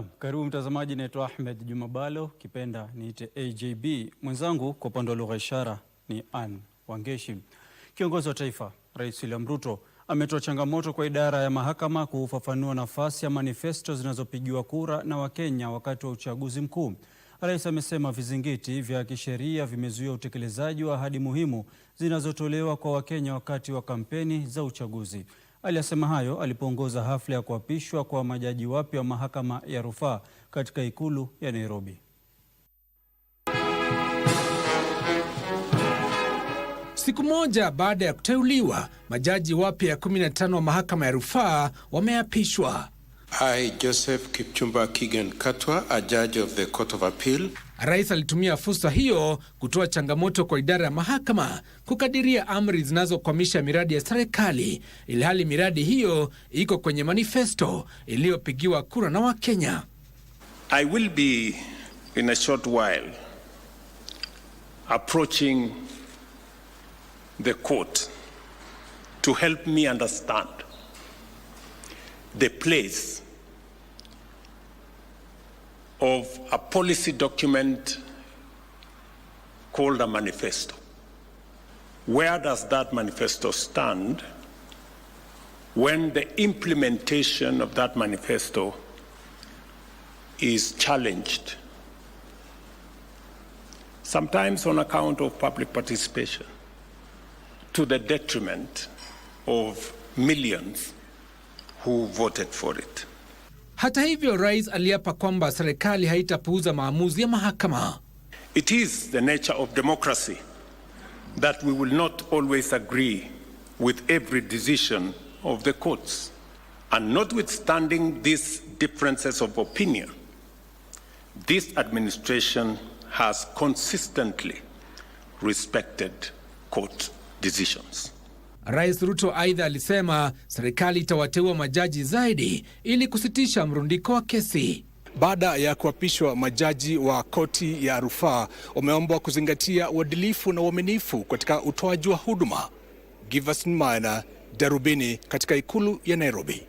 Karibu mtazamaji, naitwa Ahmed Jumabalo, kipenda niite AJB. Mwenzangu kwa upande wa lugha ishara ni Ann Wangeshi. Kiongozi wa taifa Rais William Ruto ametoa changamoto kwa idara ya mahakama kufafanua nafasi ya manifesto zinazopigiwa kura na Wakenya wakati wa uchaguzi mkuu. Rais amesema vizingiti vya kisheria vimezuia utekelezaji wa ahadi muhimu zinazotolewa kwa Wakenya wakati wa kampeni za uchaguzi. Aliyasema hayo alipoongoza hafla ya kuapishwa kwa majaji wapya wa mahakama ya rufaa katika ikulu ya Nairobi. Siku moja baada ya kuteuliwa, majaji wapya 15 wa mahakama ya rufaa wameapishwa. I, Joseph Kipchumba Kigen Katwa, a judge of the Court of Appeal. Rais alitumia fursa hiyo kutoa changamoto kwa idara ya mahakama kukadiria amri zinazokwamisha miradi ya serikali, ilhali miradi hiyo iko kwenye manifesto iliyopigiwa kura na Wakenya. I will be in a short while approaching the court to help me understand the place of a policy document called a manifesto. Where does that manifesto stand when the implementation of that manifesto is challenged, sometimes on account of public participation, to the detriment of millions who voted for it? Hata hivyo, rais aliapa kwamba serikali haitapuuza maamuzi ya mahakama. It is the nature of democracy that we will not always agree with every decision of the courts. And notwithstanding these differences of opinion, this administration has consistently respected court decisions. Rais Ruto aidha alisema serikali itawateua majaji zaidi ili kusitisha mrundiko wa kesi. Baada ya kuapishwa, majaji wa koti ya rufaa wameombwa kuzingatia uadilifu na uaminifu katika utoaji wa huduma. Giverson Maina, Darubini, katika ikulu ya Nairobi.